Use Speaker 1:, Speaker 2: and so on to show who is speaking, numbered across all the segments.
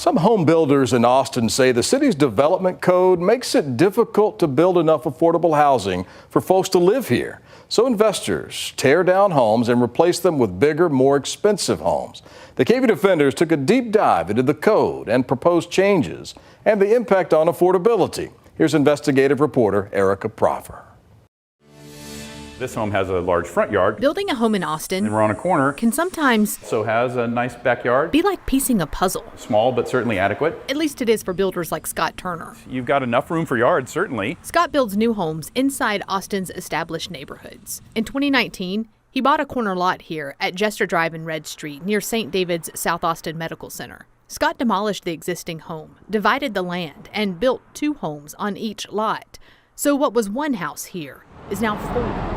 Speaker 1: Some home builders in Austin say the city's development code makes it difficult to build enough affordable housing for folks to live here. So investors tear down homes and replace them with bigger, more expensive homes. The KVUE Defenders took a deep dive into the code and proposed changes and the impact on affordability. Here's investigative reporter Erica Proffer.
Speaker 2: This home has a large front yard.
Speaker 3: Building a home in Austin,
Speaker 2: and we're on a corner,
Speaker 3: can sometimes
Speaker 2: so has a nice backyard.
Speaker 3: Be like piecing a puzzle.
Speaker 2: Small, but certainly adequate.
Speaker 3: At least it is for builders like Scott Turner.
Speaker 2: You've got enough room for yards, certainly.
Speaker 3: Scott builds new homes inside Austin's established neighborhoods. In 2019, he bought a corner lot here at Jester Drive and Red Street near St. David's South Austin Medical Center. Scott demolished the existing home, divided the land, and built 2 homes on each lot. So what was one house here is now 4.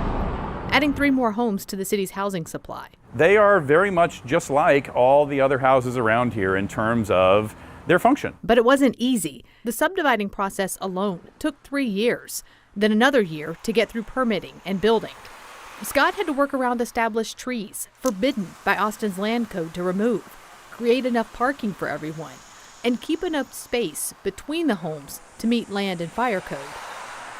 Speaker 3: Adding 3 more homes to the city's housing supply.
Speaker 2: They are very much just like all the other houses around here in terms of their function.
Speaker 3: But it wasn't easy. The subdividing process alone took 3 years, then another year to get through permitting and building. Scott had to work around established trees, forbidden by Austin's land code to remove, create enough parking for everyone, and keep enough space between the homes to meet land and fire code.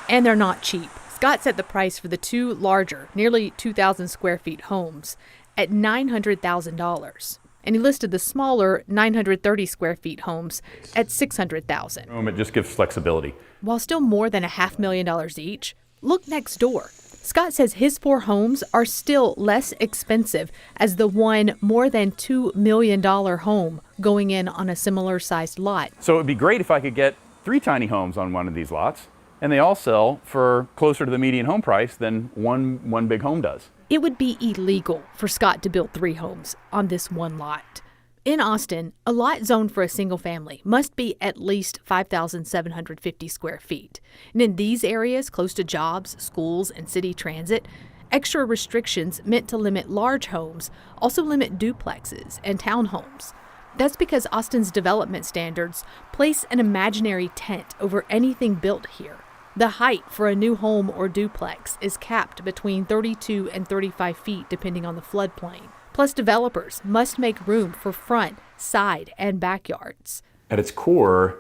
Speaker 3: And they're not cheap. Scott set the price for the 2 larger, nearly 2,000 square feet homes at $900,000. And he listed the smaller 930 square feet homes at $600,000.
Speaker 2: It just gives flexibility.
Speaker 3: While still more than $500,000 each, look next door. Scott says his 4 homes are still less expensive as the one more than $2 million home going in on a similar sized lot.
Speaker 2: So it would be great if I could get 3 tiny homes on one of these lots. And they all sell for closer to the median home price than one big home does.
Speaker 3: It would be illegal for Scott to build 3 homes on this one lot. In Austin, a lot zoned for a single family must be at least 5,750 square feet. And in these areas, close to jobs, schools, and city transit, extra restrictions meant to limit large homes also limit duplexes and townhomes. That's because Austin's development standards place an imaginary tent over anything built here. The height for a new home or duplex is capped between 32 and 35 feet depending on the floodplain. Plus, developers must make room for front, side, and backyards.
Speaker 2: At its core,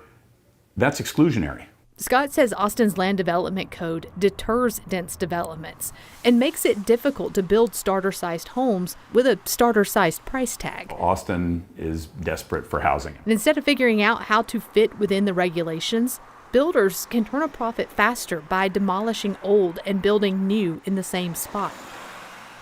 Speaker 2: that's exclusionary.
Speaker 3: Scott says Austin's land development code deters dense developments and makes it difficult to build starter-sized homes with a starter-sized price tag.
Speaker 2: Austin is desperate for housing.
Speaker 3: And instead of figuring out how to fit within the regulations, builders can turn a profit faster by demolishing old and building new in the same spot.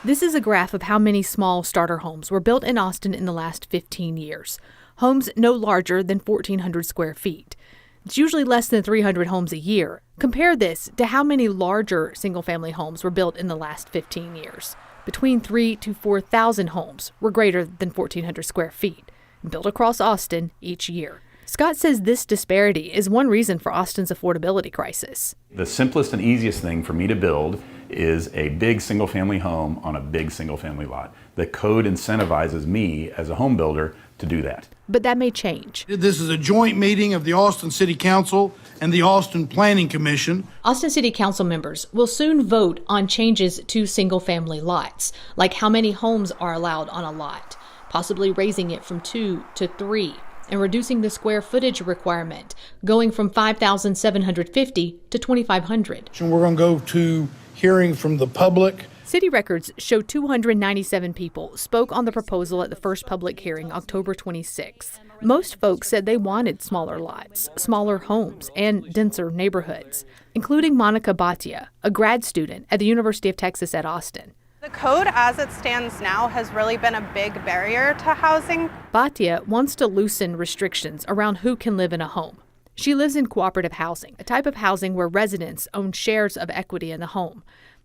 Speaker 3: This is a graph of how many small starter homes were built in Austin in the last 15 years. Homes no larger than 1,400 square feet. It's usually less than 300 homes a year. Compare this to how many larger single-family homes were built in the last 15 years. Between 3,000 to 4,000 homes were greater than 1,400 square feet, built across Austin each year. Scott says this disparity is one reason for Austin's affordability crisis.
Speaker 2: The simplest and easiest thing for me to build is a big single-family home on a big single-family lot. The code incentivizes me as a home builder to do that.
Speaker 3: But that may change.
Speaker 4: This is a joint meeting of the Austin City Council and the Austin Planning Commission.
Speaker 3: Austin City Council members will soon vote on changes to single-family lots, like how many homes are allowed on a lot, possibly raising it from 2 to 3. And reducing the square footage requirement, going from 5,750 to 2,500.
Speaker 4: We're going to go to hearing from the public.
Speaker 3: City records show 297 people spoke on the proposal at the first public hearing October 26th. Most folks said they wanted smaller lots, smaller homes, and denser neighborhoods, including Monica Bhatia, a grad student at the University of Texas at Austin.
Speaker 5: The code as it stands now has really been a big barrier to housing.
Speaker 3: Bhatia wants to loosen restrictions around who can live in a home. She lives in cooperative housing, a type of housing where residents own shares of equity in the home.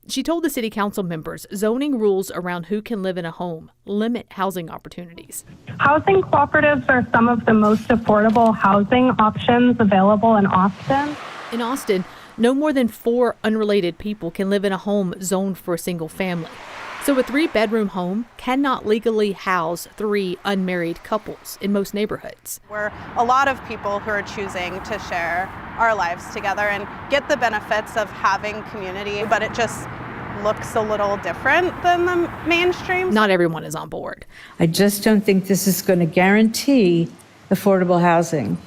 Speaker 3: She told the city council members zoning rules around who can live in a home limit housing opportunities.
Speaker 6: Housing cooperatives are some of the most affordable housing options available in Austin.
Speaker 3: In Austin, no more than 4 unrelated people can live in a home zoned for a single family. So a 3-bedroom home cannot legally house 3 unmarried couples in most neighborhoods.
Speaker 5: We're a lot of people who are choosing to share our lives together and get the benefits of having community, but it just looks a little different than the mainstream.
Speaker 3: Not everyone is on board.
Speaker 7: I just don't think this is going to guarantee affordable housing.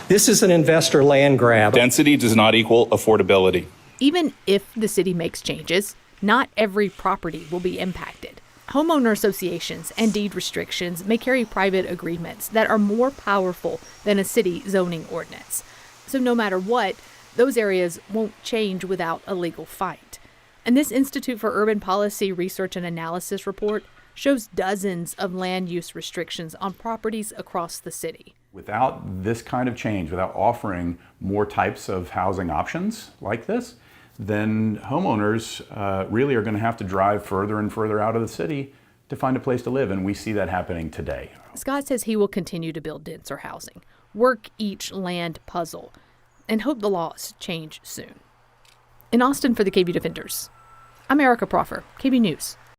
Speaker 8: This is an investor land grab.
Speaker 9: Density does not equal affordability.
Speaker 3: Even if the city makes changes, not every property will be impacted. Homeowner associations and deed restrictions may carry private agreements that are more powerful than a city zoning ordinance. So no matter what, those areas won't change without a legal fight. And this Institute for Urban Policy Research and Analysis report shows dozens of land use restrictions on properties across the city.
Speaker 2: Without this kind of change, without offering more types of housing options like this, then homeowners really are going to have to drive further and further out of the city to find a place to live, and we see that happening today.
Speaker 3: Scott says he will continue to build denser housing, work each land puzzle, and hope the laws change soon. In Austin for the KVUE Defenders, I'm Erica Proffer, KVUE News.